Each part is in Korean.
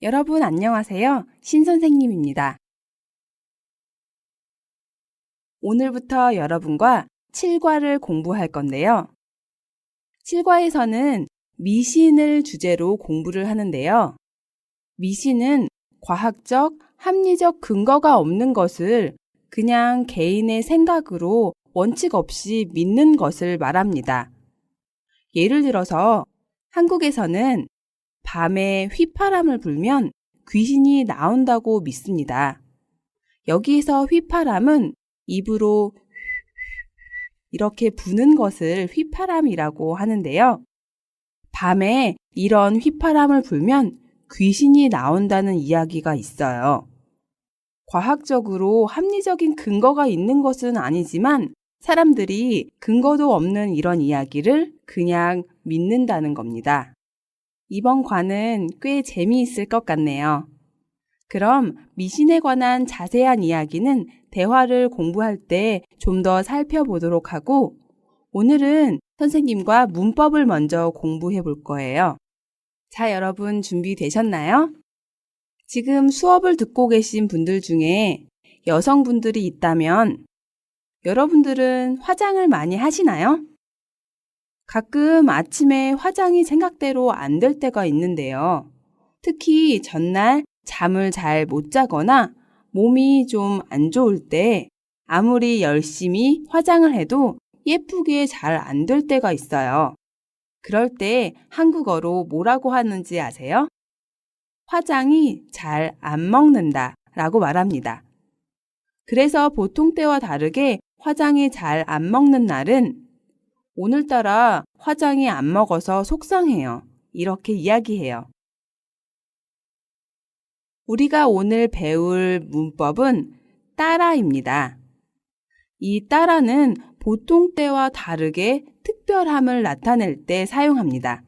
여러분 안녕하세요. 신선생님입니다. 오늘부터 여러분과 칠과를 공부할 건데요. 칠과에서는 미신을 주제로 공부를 하는데요. 미신은 과학적, 합리적 근거가 없는 것을 그냥 개인의 생각으로 원칙 없이 믿는 것을 말합니다. 예를 들어서 한국에서는 밤에 휘파람을 불면 귀신이 나온다고 믿습니다. 여기에서 휘파람은 입으로 이렇게 부는 것을 휘파람이라고 하는데요. 밤에 이런 휘파람을 불면 귀신이 나온다는 이야기가 있어요. 과학적으로 합리적인 근거가 있는 것은 아니지만 사람들이 근거도 없는 이런 이야기를 그냥 믿는다는 겁니다. 이번 과는 꽤 재미있을 것 같네요. 그럼 미신에 관한 자세한 이야기는 대화를 공부할 때 좀 더 살펴보도록 하고 오늘은 선생님과 문법을 먼저 공부해 볼 거예요. 자, 여러분 준비되셨나요? 지금 수업을 듣고 계신 분들 중에 여성분들이 있다면 여러분들은 화장을 많이 하시나요? 가끔 아침에 화장이 생각대로 안 될 때가 있는데요. 특히 전날 잠을 잘 못 자거나 몸이 좀 안 좋을 때 아무리 열심히 화장을 해도 예쁘게 잘 안 될 때가 있어요. 그럴 때 한국어로 뭐라고 하는지 아세요? 화장이 잘 안 먹는다 라고 말합니다. 그래서 보통 때와 다르게 화장이 잘 안 먹는 날은 오늘따라 화장이 안 먹어서 속상해요. 이렇게 이야기해요. 우리가 오늘 배울 문법은 따라입니다. 이 따라는 보통 때와 다르게 특별함을 나타낼 때 사용합니다.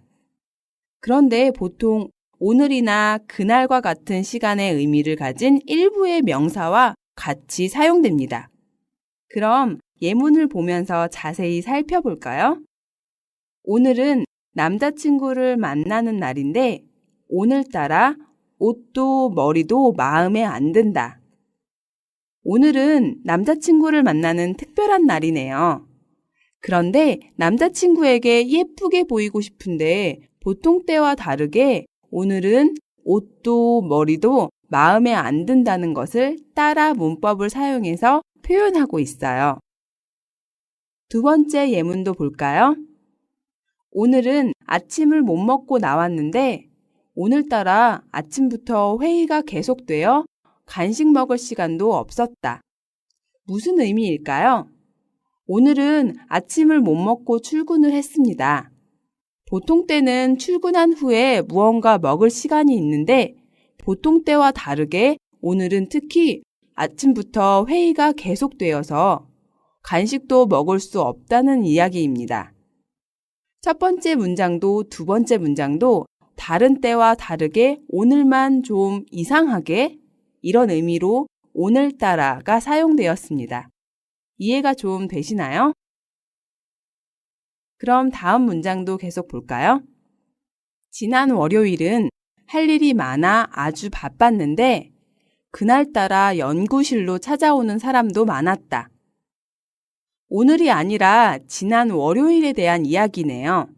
그런데 보통 오늘이나 그날과 같은 시간의 의미를 가진 일부의 명사와 같이 사용됩니다. 그럼 예문을 보면서 자세히 살펴볼까요? 오늘은 남자친구를 만나는 날인데 오늘따라 옷도 머리도 마음에 안 든다. 오늘은 남자친구를 만나는 특별한 날이네요. 그런데 남자친구에게 예쁘게 보이고 싶은데 보통 때와 다르게 오늘은 옷도 머리도 마음에 안 든다는 것을 따라 문법을 사용해서 표현하고 있어요. 두 번째 예문도 볼까요? 오늘은 아침을 못 먹고 나왔는데 오늘따라 아침부터 회의가 계속되어 간식 먹을 시간도 없었다. 무슨 의미일까요? 오늘은 아침을 못 먹고 출근을 했습니다. 보통 때는 출근한 후에 무언가 먹을 시간이 있는데 보통 때와 다르게 오늘은 특히 아침부터 회의가 계속되어서 간식도 먹을 수 없다는 이야기입니다. 첫 번째 문장도 두 번째 문장도 다른 때와 다르게 오늘만 좀 이상하게 이런 의미로 오늘따라가 사용되었습니다. 이해가 좀 되시나요? 그럼 다음 문장도 계속 볼까요? 지난 월요일은 할 일이 많아 아주 바빴는데 그날따라 연구실로 찾아오는 사람도 많았다. 오늘이 아니라 지난 월요일에 대한 이야기네요.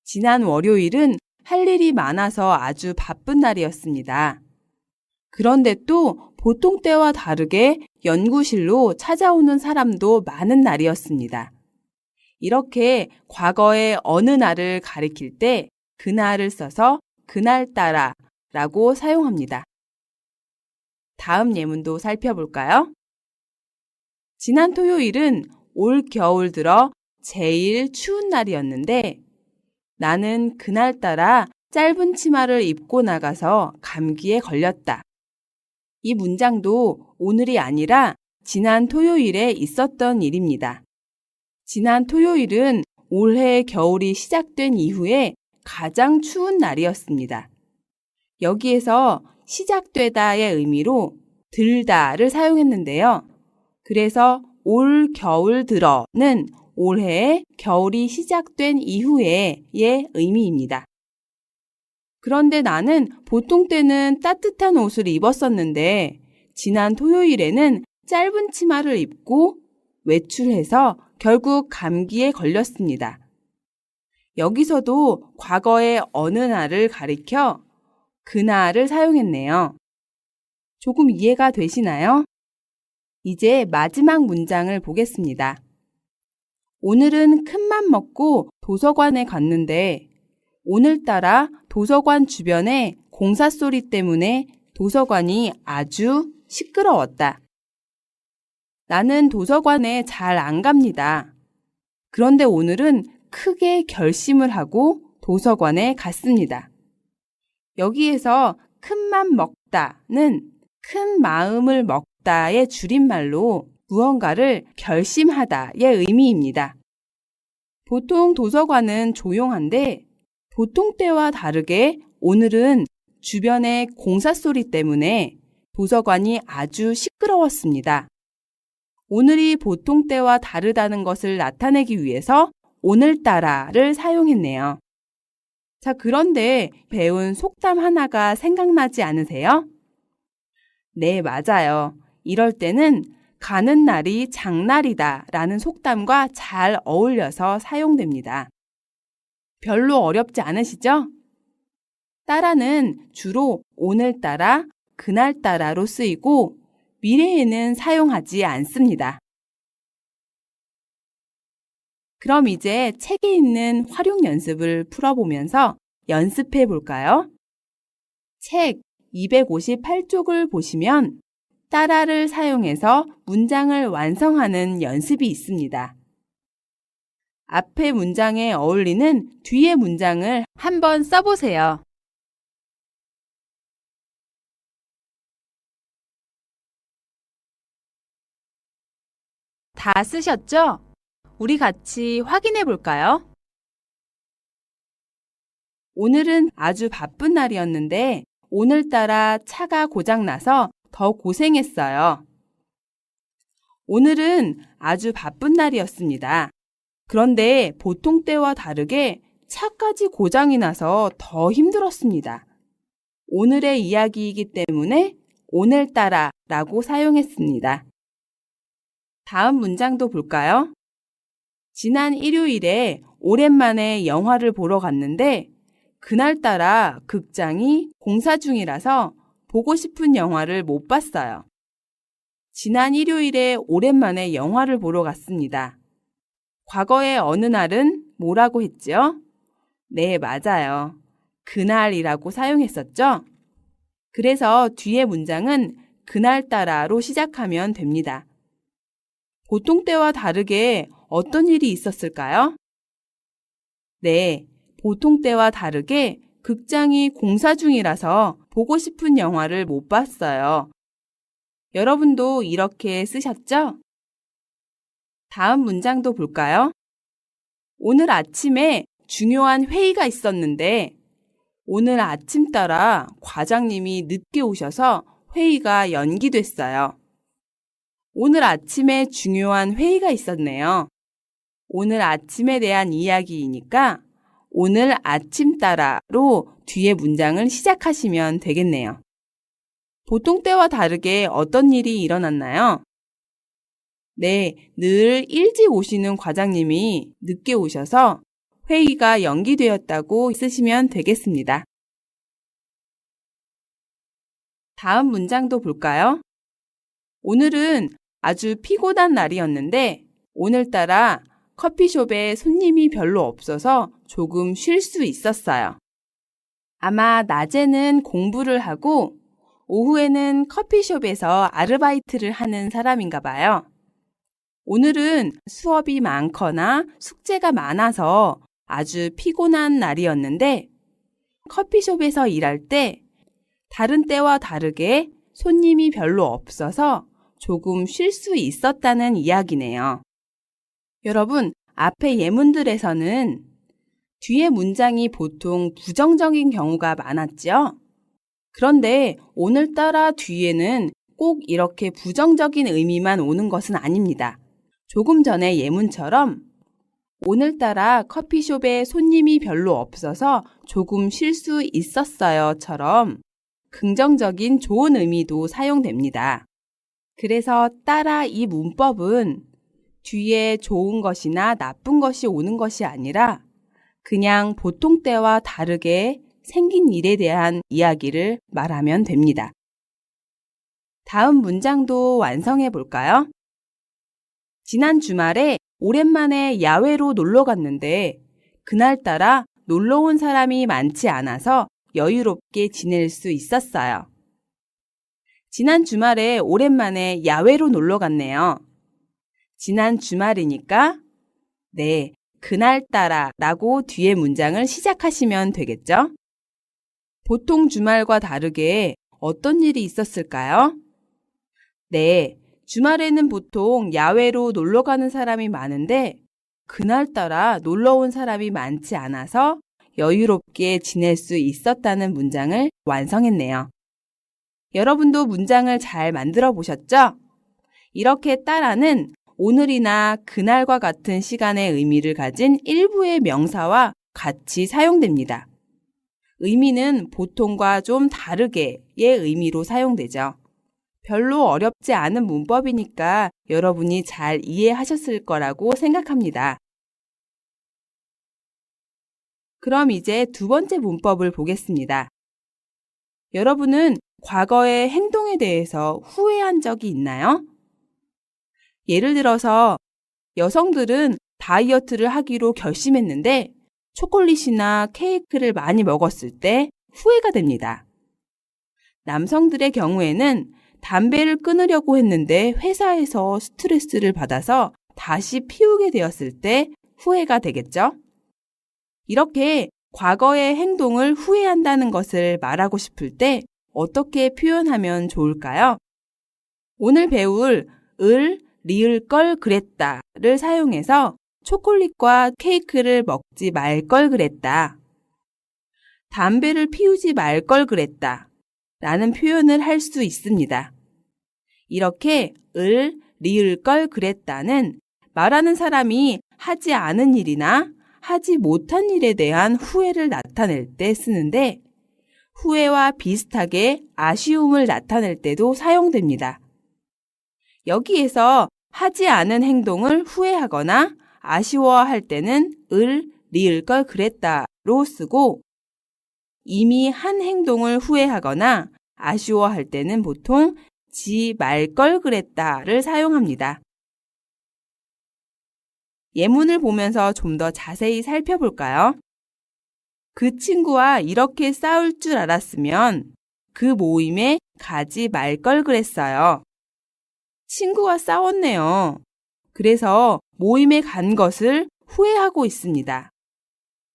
지난 월요일은 할 일이 많아서 아주 바쁜 날이었습니다. 그런데 또 보통 때와 다르게 연구실로 찾아오는 사람도 많은 날이었습니다. 이렇게 과거의 어느 날을 가리킬 때 그날을 써서 그날따라 라고 사용합니다. 다음 예문도 살펴볼까요? 지난 토요일은 올 겨울 들어 제일 추운 날이었는데 나는 그날따라 짧은 치마를 입고 나가서 감기에 걸렸다. 이 문장도 오늘이 아니라 지난 토요일에 있었던 일입니다. 지난 토요일은 올해 겨울이 시작된 이후에 가장 추운 날이었습니다. 여기에서 시작되다의 의미로 들다를 사용했는데요. 그래서 올 겨울 들어는 올해의 겨울이 시작된 이후에의 의미입니다. 그런데 나는 보통 때는 따뜻한 옷을 입었었는데 지난 토요일에는 짧은 치마를 입고 외출해서 결국 감기에 걸렸습니다. 여기서도 과거의 어느 날을 가리켜 그날을 사용했네요. 조금 이해가 되시나요? 이제 마지막 문장을 보겠습니다. 오늘은 큰맘 먹고 도서관에 갔는데 오늘따라 도서관 주변에 공사 소리 때문에 도서관이 아주 시끄러웠다. 나는 도서관에 잘 안 갑니다. 그런데 오늘은 크게 결심을 하고 도서관에 갔습니다. 여기에서 큰맘 먹다는 큰 마음을 먹다의 줄임말로 무언가를 결심하다의 의미입니다. 보통 도서관은 조용한데 보통 때와 다르게 오늘은 주변의 공사 소리 때문에 도서관이 아주 시끄러웠습니다. 오늘이 보통 때와 다르다는 것을 나타내기 위해서 오늘따라를 사용했네요. 자, 그런데 배운 속담 하나가 생각나지 않으세요? 네, 맞아요. 이럴 때는 가는 날이 장날이다 라는 속담과 잘 어울려서 사용됩니다. 별로 어렵지 않으시죠? 따라는 주로 오늘따라, 그날따라로 쓰이고 미래에는 사용하지 않습니다. 그럼 이제 책에 있는 활용 연습을 풀어보면서 연습해 볼까요? 책 258쪽을 보시면 따라를 사용해서 문장을 완성하는 연습이 있습니다. 앞의 문장에 어울리는 뒤의 문장을 한번 써보세요. 다 쓰셨죠? 우리 같이 확인해 볼까요? 오늘은 아주 바쁜 날이었는데 오늘따라 차가 고장나서 더 고생했어요. 오늘은 아주 바쁜 날이었습니다. 그런데 보통 때와 다르게 차까지 고장이 나서 더 힘들었습니다. 오늘의 이야기이기 때문에 오늘따라 라고 사용했습니다. 다음 문장도 볼까요? 지난 일요일에 오랜만에 영화를 보러 갔는데 그날따라 극장이 공사 중이라서 보고 싶은 영화를 못 봤어요. 지난 일요일에 오랜만에 영화를 보러 갔습니다. 과거의 어느 날은 뭐라고 했죠? 네, 맞아요. 그날이라고 사용했었죠? 그래서 뒤에 문장은 그날따라로 시작하면 됩니다. 보통 때와 다르게 어떤 일이 있었을까요? 네, 보통 때와 다르게 극장이 공사 중이라서 보고 싶은 영화를 못 봤어요. 여러분도 이렇게 쓰셨죠? 다음 문장도 볼까요? 오늘 아침에 중요한 회의가 있었는데 오늘 아침 따라 과장님이 늦게 오셔서 회의가 연기됐어요. 오늘 아침에 중요한 회의가 있었네요. 오늘 아침에 대한 이야기이니까 오늘 아침 따라로 뒤에 문장을 시작하시면 되겠네요. 보통 때와 다르게 어떤 일이 일어났나요? 네, 늘 일찍 오시는 과장님이 늦게 오셔서 회의가 연기되었다고 쓰시면 되겠습니다. 다음 문장도 볼까요? 오늘은 아주 피곤한 날이었는데 오늘따라 커피숍에 손님이 별로 없어서 조금 쉴 수 있었어요. 아마 낮에는 공부를 하고 오후에는 커피숍에서 아르바이트를 하는 사람인가 봐요. 오늘은 수업이 많거나 숙제가 많아서 아주 피곤한 날이었는데 커피숍에서 일할 때 다른 때와 다르게 손님이 별로 없어서 조금 쉴 수 있었다는 이야기네요. 여러분, 앞의 예문들에서는 뒤에 문장이 보통 부정적인 경우가 많았죠? 그런데 오늘따라 뒤에는 꼭 이렇게 부정적인 의미만 오는 것은 아닙니다. 조금 전의 예문처럼 오늘따라 커피숍에 손님이 별로 없어서 조금 쉴 수 있었어요.처럼 긍정적인 좋은 의미도 사용됩니다. 그래서 따라 이 문법은 뒤에 좋은 것이나 나쁜 것이 오는 것이 아니라 그냥 보통 때와 다르게 생긴 일에 대한 이야기를 말하면 됩니다. 다음 문장도 완성해 볼까요? 지난 주말에 오랜만에 야외로 놀러 갔는데 그날따라 놀러 온 사람이 많지 않아서 여유롭게 지낼 수 있었어요. 지난 주말에 오랜만에 야외로 놀러 갔네요. 지난 주말이니까 네, 그날따라 라고 뒤에 문장을 시작하시면 되겠죠? 보통 주말과 다르게 어떤 일이 있었을까요? 네, 주말에는 보통 야외로 놀러 가는 사람이 많은데 그날따라 놀러 온 사람이 많지 않아서 여유롭게 지낼 수 있었다는 문장을 완성했네요. 여러분도 문장을 잘 만들어 보셨죠? 이렇게 따라는 오늘이나 그날과 같은 시간의 의미를 가진 일부의 명사와 같이 사용됩니다. 의미는 보통과 좀 다르게의 의미로 사용되죠. 별로 어렵지 않은 문법이니까 여러분이 잘 이해하셨을 거라고 생각합니다. 그럼 이제 두 번째 문법을 보겠습니다. 여러분은 과거의 행동에 대해서 후회한 적이 있나요? 예를 들어서 여성들은 다이어트를 하기로 결심했는데 초콜릿이나 케이크를 많이 먹었을 때 후회가 됩니다. 남성들의 경우에는 담배를 끊으려고 했는데 회사에서 스트레스를 받아서 다시 피우게 되었을 때 후회가 되겠죠? 이렇게 과거의 행동을 후회한다는 것을 말하고 싶을 때 어떻게 표현하면 좋을까요? 오늘 배울 리을 걸 그랬다를 사용해서 초콜릿과 케이크를 먹지 말 걸 그랬다. 담배를 피우지 말 걸 그랬다. 라는 표현을 할 수 있습니다. 이렇게 리을 걸 그랬다는 말하는 사람이 하지 않은 일이나 하지 못한 일에 대한 후회를 나타낼 때 쓰는데 후회와 비슷하게 아쉬움을 나타낼 때도 사용됩니다. 여기에서 하지 않은 행동을 후회하거나 아쉬워할 때는 리을 걸 그랬다로 쓰고 이미 한 행동을 후회하거나 아쉬워할 때는 보통 지 말 걸 그랬다를 사용합니다. 예문을 보면서 좀 더 자세히 살펴볼까요? 그 친구와 이렇게 싸울 줄 알았으면 그 모임에 가지 말 걸 그랬어요. 친구와 싸웠네요. 그래서 모임에 간 것을 후회하고 있습니다.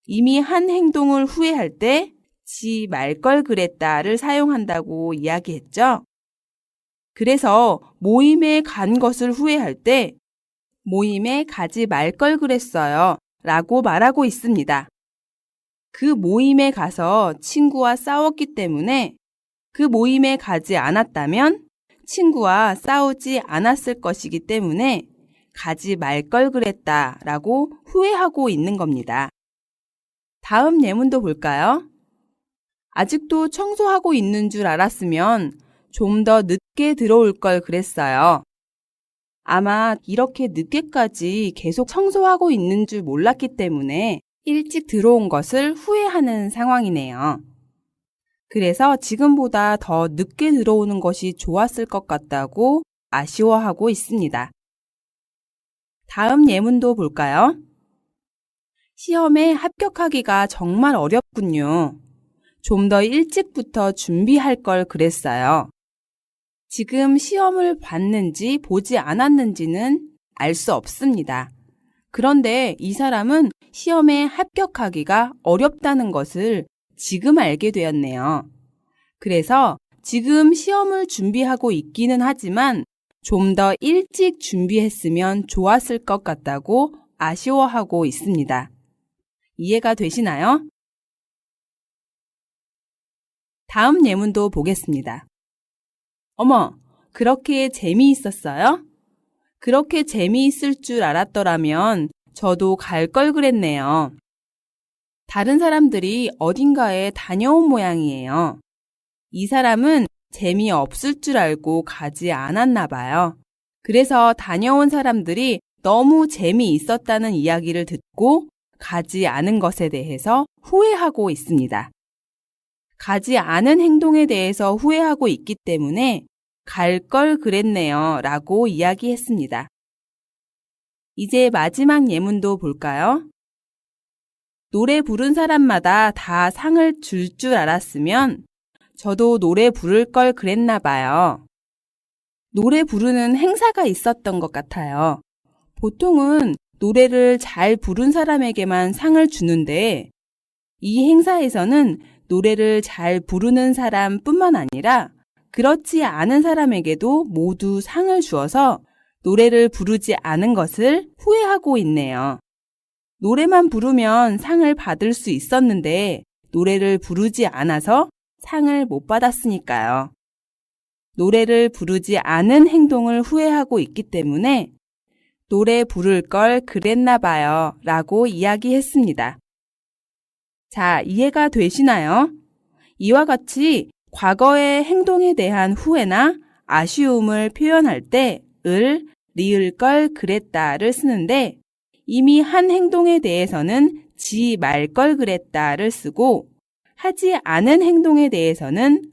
이미 한 행동을 후회할 때 지 말 걸 그랬다를 사용한다고 이야기했죠. 그래서 모임에 간 것을 후회할 때 모임에 가지 말 걸 그랬어요 라고 말하고 있습니다. 그 모임에 가서 친구와 싸웠기 때문에 그 모임에 가지 않았다면 친구와 싸우지 않았을 것이기 때문에 가지 말 걸 그랬다 라고 후회하고 있는 겁니다. 다음 예문도 볼까요? 아직도 청소하고 있는 줄 알았으면 좀 더 늦게 들어올 걸 그랬어요. 아마 이렇게 늦게까지 계속 청소하고 있는 줄 몰랐기 때문에 일찍 들어온 것을 후회하는 상황이네요. 그래서 지금보다 더 늦게 들어오는 것이 좋았을 것 같다고 아쉬워하고 있습니다. 다음 예문도 볼까요? 시험에 합격하기가 정말 어렵군요. 좀 더 일찍부터 준비할 걸 그랬어요. 지금 시험을 봤는지 보지 않았는지는 알 수 없습니다. 그런데 이 사람은 시험에 합격하기가 어렵다는 것을 지금 알게 되었네요. 그래서 지금 시험을 준비하고 있기는 하지만 좀 더 일찍 준비했으면 좋았을 것 같다고 아쉬워하고 있습니다. 이해가 되시나요? 다음 예문도 보겠습니다. 어머, 그렇게 재미있었어요? 그렇게 재미있을 줄 알았더라면 저도 갈 걸 그랬네요. 다른 사람들이 어딘가에 다녀온 모양이에요. 이 사람은 재미없을 줄 알고 가지 않았나 봐요. 그래서 다녀온 사람들이 너무 재미있었다는 이야기를 듣고 가지 않은 것에 대해서 후회하고 있습니다. 가지 않은 행동에 대해서 후회하고 있기 때문에 갈 걸 그랬네요 라고 이야기했습니다. 이제 마지막 예문도 볼까요? 노래 부른 사람마다 다 상을 줄 알았으면 저도 노래 부를 걸 그랬나 봐요. 노래 부르는 행사가 있었던 것 같아요. 보통은 노래를 잘 부른 사람에게만 상을 주는데 이 행사에서는 노래를 잘 부르는 사람뿐만 아니라 그렇지 않은 사람에게도 모두 상을 주어서 노래를 부르지 않은 것을 후회하고 있네요. 노래만 부르면 상을 받을 수 있었는데 노래를 부르지 않아서 상을 못 받았으니까요. 노래를 부르지 않은 행동을 후회하고 있기 때문에 노래 부를 걸 그랬나 봐요 라고 이야기했습니다. 자, 이해가 되시나요? 이와 같이 과거의 행동에 대한 후회나 아쉬움을 표현할 때 리을 걸 그랬다를 쓰는데 이미 한 행동에 대해서는 지 말 걸 그랬다를 쓰고 하지 않은 행동에 대해서는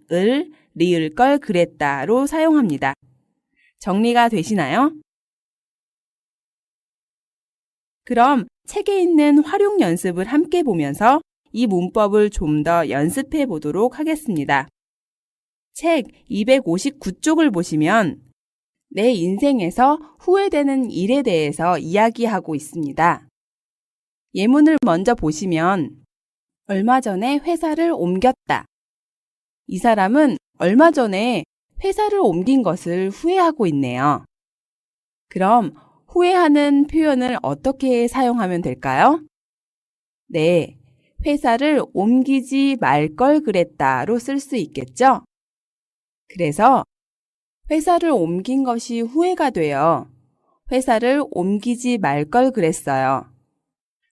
리을 걸 그랬다로 사용합니다. 정리가 되시나요? 그럼 책에 있는 활용 연습을 함께 보면서 이 문법을 좀 더 연습해 보도록 하겠습니다. 책 259쪽을 보시면 내 인생에서 후회되는 일에 대해서 이야기하고 있습니다. 예문을 먼저 보시면 얼마 전에 회사를 옮겼다. 이 사람은 얼마 전에 회사를 옮긴 것을 후회하고 있네요. 그럼 후회하는 표현을 어떻게 사용하면 될까요? 네, 회사를 옮기지 말 걸 그랬다로 쓸 수 있겠죠? 그래서 회사를 옮긴 것이 후회가 돼요. 회사를 옮기지 말 걸 그랬어요.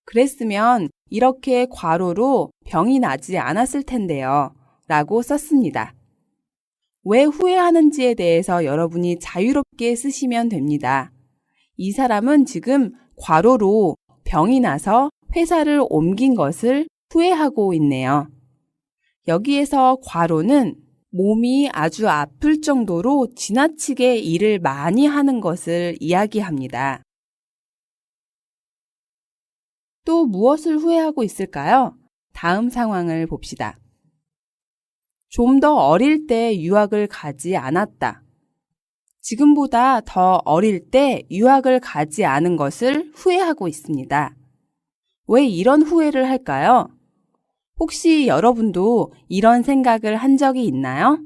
그랬으면 이렇게 괄호로 병이 나지 않았을 텐데요. 라고 썼습니다. 왜 후회하는지에 대해서 여러분이 자유롭게 쓰시면 됩니다. 이 사람은 지금 괄호로 병이 나서 회사를 옮긴 것을 후회하고 있네요. 여기에서 괄호는 몸이 아주 아플 정도로 지나치게 일을 많이 하는 것을 이야기합니다. 또 무엇을 후회하고 있을까요? 다음 상황을 봅시다. 좀 더 어릴 때 유학을 가지 않았다. 지금보다 더 어릴 때 유학을 가지 않은 것을 후회하고 있습니다. 왜 이런 후회를 할까요? 혹시 여러분도 이런 생각을 한 적이 있나요?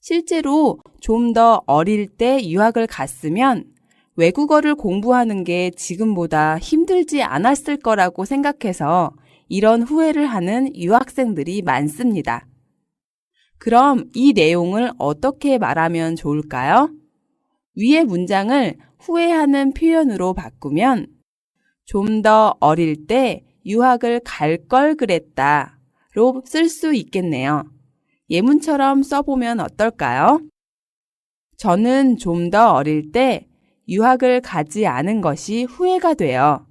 실제로 좀 더 어릴 때 유학을 갔으면 외국어를 공부하는 게 지금보다 힘들지 않았을 거라고 생각해서 이런 후회를 하는 유학생들이 많습니다. 그럼 이 내용을 어떻게 말하면 좋을까요? 위의 문장을 후회하는 표현으로 바꾸면 좀 더 어릴 때 유학을 갈 걸 그랬다로 쓸 수 있겠네요. 예문처럼 써보면 어떨까요? 저는 좀 더 어릴 때 유학을 가지 않은 것이 후회가 돼요.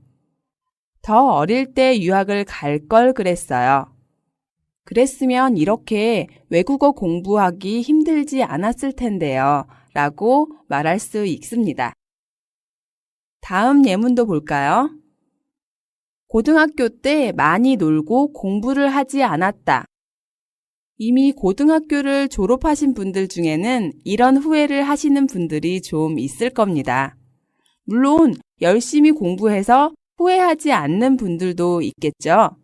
더 어릴 때 유학을 갈 걸 그랬어요. 그랬으면 이렇게 외국어 공부하기 힘들지 않았을 텐데요. 라고 말할 수 있습니다. 다음 예문도 볼까요? 고등학교 때 많이 놀고 공부를 하지 않았다. 이미 고등학교를 졸업하신 분들 중에는 이런 후회를 하시는 분들이 좀 있을 겁니다. 물론 열심히 공부해서 후회하지 않는 분들도 있겠죠.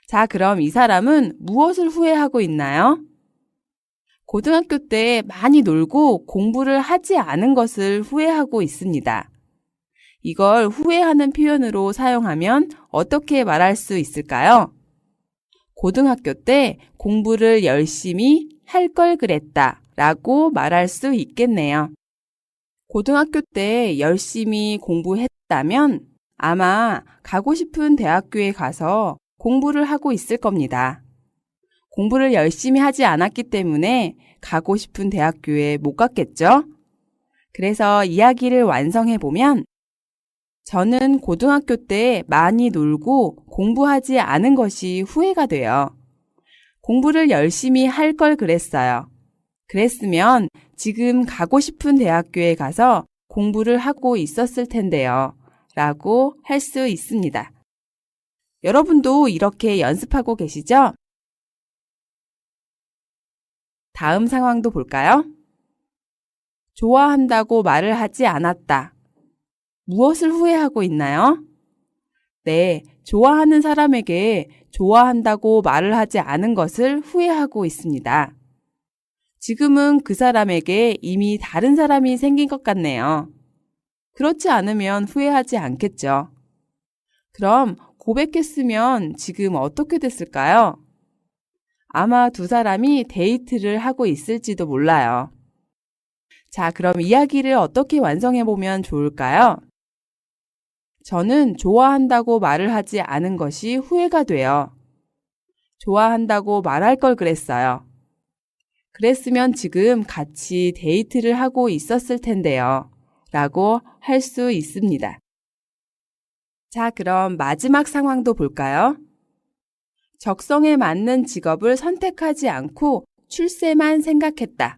자, 그럼 이 사람은 무엇을 후회하고 있나요? 고등학교 때 많이 놀고 공부를 하지 않은 것을 후회하고 있습니다. 이걸 후회하는 표현으로 사용하면 어떻게 말할 수 있을까요? 고등학교 때 공부를 열심히 할 걸 그랬다 라고 말할 수 있겠네요. 고등학교 때 열심히 공부했다면 아마 가고 싶은 대학교에 가서 공부를 하고 있을 겁니다. 공부를 열심히 하지 않았기 때문에 가고 싶은 대학교에 못 갔겠죠? 그래서 이야기를 완성해 보면 저는 고등학교 때 많이 놀고 공부하지 않은 것이 후회가 돼요. 공부를 열심히 할 걸 그랬어요. 그랬으면 지금 가고 싶은 대학교에 가서 공부를 하고 있었을 텐데요. 라고 할 수 있습니다. 여러분도 이렇게 연습하고 계시죠? 다음 상황도 볼까요? 좋아한다고 말을 하지 않았다. 무엇을 후회하고 있나요? 네, 좋아하는 사람에게 좋아한다고 말을 하지 않은 것을 후회하고 있습니다. 지금은 그 사람에게 이미 다른 사람이 생긴 것 같네요. 그렇지 않으면 후회하지 않겠죠. 그럼 고백했으면 지금 어떻게 됐을까요? 아마 두 사람이 데이트를 하고 있을지도 몰라요. 자, 그럼 이야기를 어떻게 완성해 보면 좋을까요? 저는 좋아한다고 말을 하지 않은 것이 후회가 돼요. 좋아한다고 말할 걸 그랬어요. 그랬으면 지금 같이 데이트를 하고 있었을 텐데요. 라고 할 수 있습니다. 자, 그럼 마지막 상황도 볼까요? 적성에 맞는 직업을 선택하지 않고 출세만 생각했다.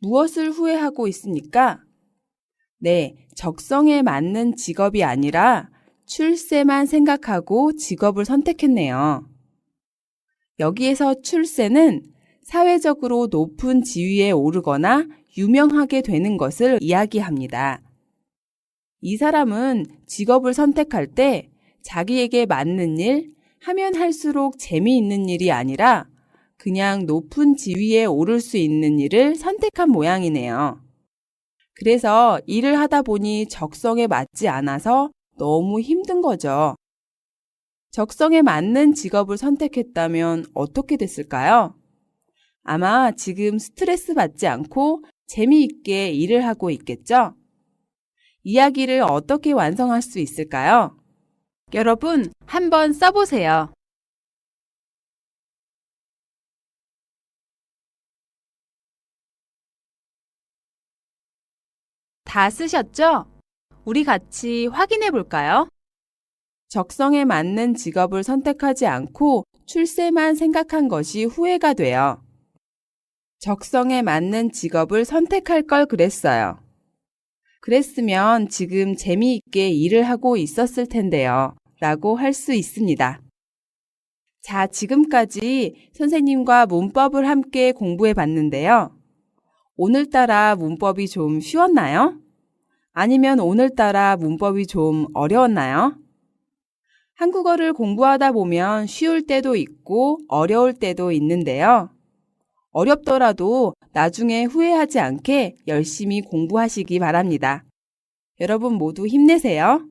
무엇을 후회하고 있습니까? 네, 적성에 맞는 직업이 아니라 출세만 생각하고 직업을 선택했네요. 여기에서 출세는 사회적으로 높은 지위에 오르거나 유명하게 되는 것을 이야기합니다. 이 사람은 직업을 선택할 때 자기에게 맞는 일, 하면 할수록 재미있는 일이 아니라 그냥 높은 지위에 오를 수 있는 일을 선택한 모양이네요. 그래서 일을 하다 보니 적성에 맞지 않아서 너무 힘든 거죠. 적성에 맞는 직업을 선택했다면 어떻게 됐을까요? 아마 지금 스트레스 받지 않고 재미있게 일을 하고 있겠죠? 이야기를 어떻게 완성할 수 있을까요? 여러분, 한번 써보세요. 다 쓰셨죠? 우리 같이 확인해 볼까요? 적성에 맞는 직업을 선택하지 않고 출세만 생각한 것이 후회가 돼요. 적성에 맞는 직업을 선택할 걸 그랬어요. 그랬으면 지금 재미있게 일을 하고 있었을 텐데요. 라고 할 수 있습니다. 자, 지금까지 선생님과 문법을 함께 공부해 봤는데요. 오늘따라 문법이 좀 쉬웠나요? 아니면 오늘따라 문법이 좀 어려웠나요? 한국어를 공부하다 보면 쉬울 때도 있고 어려울 때도 있는데요. 어렵더라도 나중에 후회하지 않게 열심히 공부하시기 바랍니다. 여러분 모두 힘내세요.